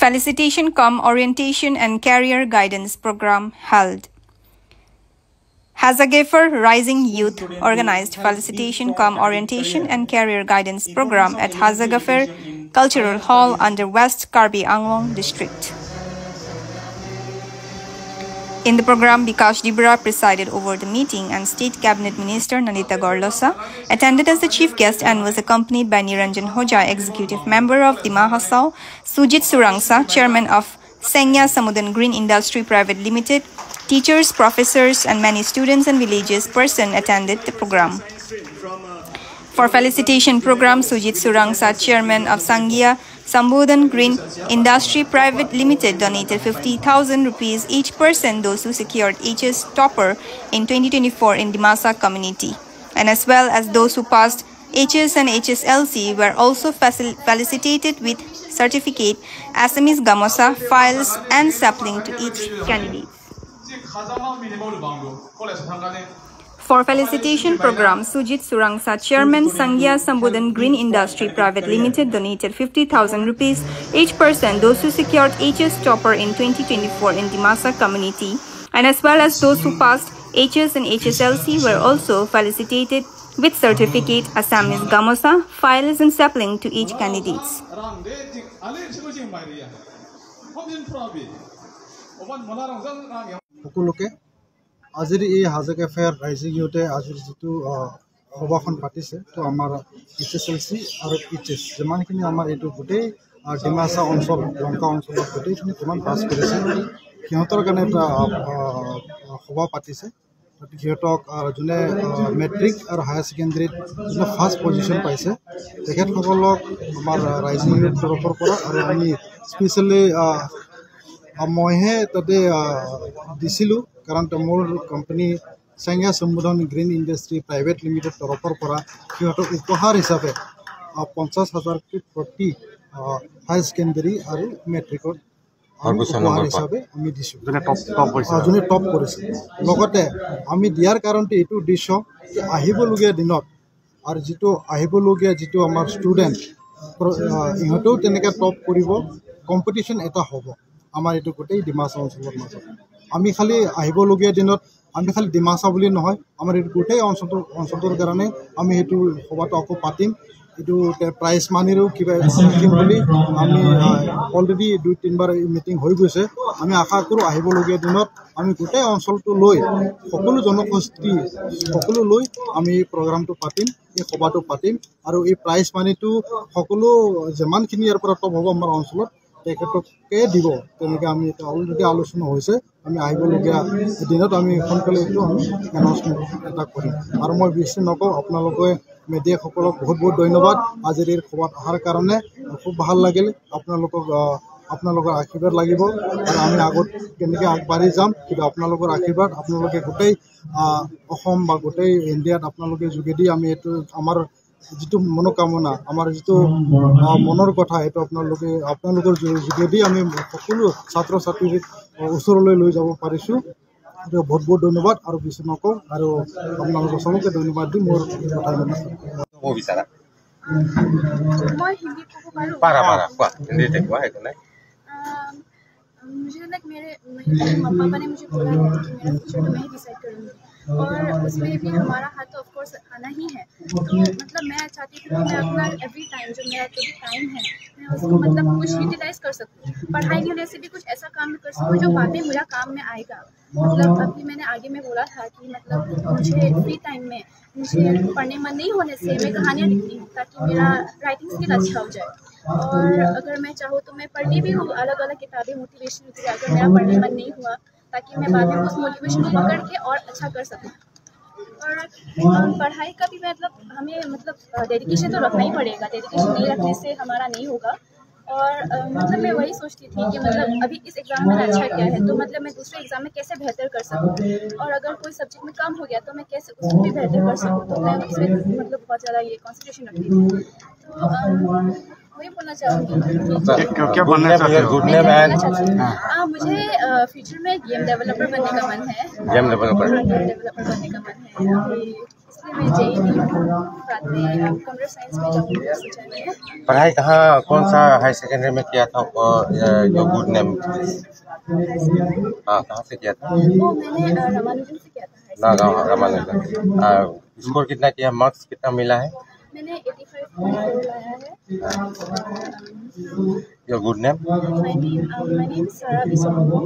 Felicitation cum Orientation and Career Guidance Program held. Hazagafar Rising Youth organized Felicitation cum Orientation and Career Guidance Program at Hazagafar Cultural Hall under West Karbi Anglong District. In the program, Bikash Dibra presided over the meeting and State Cabinet Minister Nandita Gorlosa attended as the chief guest and was accompanied by Niranjan Hoja, Executive Member of Dima Hasao, Sujit Surangsa, Chairman of Sengya Samudan Green Industry Private Limited, teachers, professors, and many students and villages person attended the program. For felicitation program, Sujit Surangsa, Chairman of Sangya Sambudan Green Industry Private Limited, donated 50,000 rupees each person, those who secured HS topper in 2024 in Dimasa community, and as well as those who passed HS and HSLC were also felicitated with certificate, Assamese Gamosa, files and sapling to each candidate. For felicitation program, Sujit Surangsa, Chairman Sangya Sambudan Green Industry Private Limited, donated 50,000 rupees each person, those who secured HS topper in 2024 in Dimasa community, and as well as those who passed HS and HSLC were also felicitated with certificate, Assamese Gamosa, files and sapling to each candidates. আজিৰ এই হাজাগাফাৰ rising ইউথে আজিৰ যিটো সভাখন পাতিছে তো আমাৰ HSLC আৰু HS যিমানখিনি আমাৰ এইটো গোটেই ডিমাচা অঞ্চল লংকা অঞ্চলত গোটেইখিনি কিমান পাছ কৰিছে সিহঁতৰ কাৰণে এটা সভা পাতিছে সিহঁতক যোনে মেট্ৰিক আৰু হায়াৰ ছেকেণ্ডেৰীত যোনে ফাৰ্ষ্ট পজিশ্যন পাইছে তেখেতসকলক আমাৰ ৰাইজিং ইউথ তৰফৰ পৰা আৰু আমি স্পেচিয়েলি মইহে তাতে দিছিলোঁ কাৰণ মোৰ company Sangya Sambudan Green Industry Private Limited তৰফৰ পৰা সিহঁতক উপহাৰ হিচাপে 50,000 প্ৰতি হাই ছেকেণ্ডেৰী আৰু মেট্ৰিকৰ উপহাৰ হিচাপে আমি দিছোঁ যোনে টপ কৰিছে লগতে আমি দিয়াৰ কাৰণটো এইটো উদ্দেশ্য যে আহিবলগীয়া দিনত আৰু যিটো আহিবলগীয়া যিটো আমাৰ ষ্টুডেণ্ট ইহঁতেও তেনেকৈ টপ কৰিব কম্পিটিশ্যন এটা হ'ব আমাৰ এইটো গোটেই ডিমাচা অঞ্চলৰ মাজত আমি খালি আহিবলগীয়া দিনত আমি খালি ডিমাচা বুলি নহয় আমাৰ এই গোটেই অঞ্চলটোৰ কাৰণে আমি সেইটো সভাটো আকৌ পাতিম এইটো প্ৰাইজ মানিৰো কিবা থাকিম বুলি আমি অলৰেডি 2-3 বাৰ মিটিং হৈ গৈছে আমি আশা কৰোঁ আহিবলগীয়া দিনত আমি গোটেই অঞ্চলটো লৈ সকলো জনগোষ্ঠী সকলো লৈ আমি প্ৰগ্ৰামটো পাতিম এই সভাটো পাতিম আৰু এই প্ৰাইজ মানিটো সকলো যিমানখিনি ইয়াৰ পৰা টপ হ'ব আমাৰ অঞ্চলত তেখেতকে দিব তেনেকৈ আমি এটা অলৰেডি আলোচনা হৈছে আমি আহিবলগীয়া দিনত আমি সোনকালে এইটো আমি এনাউন্সমেণ্ট এটা কৰিম আৰু মই বেছি নকওঁ আপোনালোকে মিডিয়াসকলক বহুত বহুত ধন্যবাদ আজিৰ এই সভাত অহাৰ কাৰণে খুব ভাল লাগিল আপোনালোকৰ আশীৰ্বাদ লাগিব আৰু আমি আগত কেনেকৈ আগবাঢ়ি যাম কিন্তু আপোনালোকৰ আশীৰ্বাদ আপোনালোকে গোটেই অসম বা গোটেই ইণ্ডিয়াত আপোনালোকে যোগেদি আমি এইটো আমাৰ যিটো মনোকামনা আমাৰ যিটো মনৰ কথা এইটো আপোনালোকৰ যোগেদি আমি সকলো ছাত্ৰ ছাত্ৰীক ওচৰলৈ লৈ যাব পাৰিছোঁ বহুত বহুত ধন্যবাদ আৰু বেছি নকওঁ আৰু আপোনালোকক চবকে ধন্যবাদ দি মোৰ मुझे मेरे मम्मा पापा ने मुझे बोला है कि मेरा फ्यूचर तो मैं ही डिसाइड करूँगी और उसमें भी हमारा हाथ तो ऑफकोर्स आना ही है तो मतलब मैं चाहती थी कि मैं अपना एवरी टाइम जो मेरा जो भी टाइम है मैं उसको मतलब कुछ यूटिलाइज कर सकूँ पढ़ाई होने से भी कुछ ऐसा काम कर सकूँ जो बाद में मेरा काम में आएगा मतलब अभी मैंने आगे में बोला था कि मतलब मुझे फ्री टाइम में मुझे पढ़ने मन नहीं होने से मैं कहानियाँ लिखती हूँ ताकि मेरा राइटिंग स्किल अच्छा हो जाए और अगर मैं चाहूँ तो मैं पढ़ती भी हूँ अलग अलग किताबें मोटिवेशन की अगर मेरा पढ़ने मन नहीं हुआ ताकि मैं बाद में उस मोटिवेशन को पकड़ के और अच्छा कर सकूँ और पढ़ाई का भी मतलब हमें मतलब डेडिकेशन तो रखना ही पड़ेगा डेडिकेशन नहीं रखने से हमारा नहीं होगा और मतलब मैं वही सोचती थी कि मतलब अभी इस एग्ज़ाम में अच्छा किया है तो मतलब मैं दूसरे एग्ज़ाम में कैसे बेहतर कर सकूँ और अगर कोई सब्जेक्ट में कम हो गया तो मैं कैसे उसको भी बेहतर कर सकूँ तो मैं उसमें मतलब बहुत ज़्यादा ये कॉन्सेंट्रेशन रखती थी तो वही बोलना चाहूँगी क्या बनना चाहते हो? मुझे फ्यूचर में गेम डेवलपर बनने का मन है गेम डेवलपर बनने का मन है इसलिए फिर मैं जेई दी बाद में कंप्यूटर साइंस में जाऊँगी सोचा मैंने। पढ़ाई कहाँ कौन सा हाई सेकेंडरी में किया था जो गुड नेम? हाँ, कहाँ से किया था? वो मैंने रामानुजन से किया था। नागांव रामानुजन। स्कोर कितना किया, मार्क्स कितना मिला है? मैंने 85.4 लाया है। Your good name? My name is Sarah Biswambu.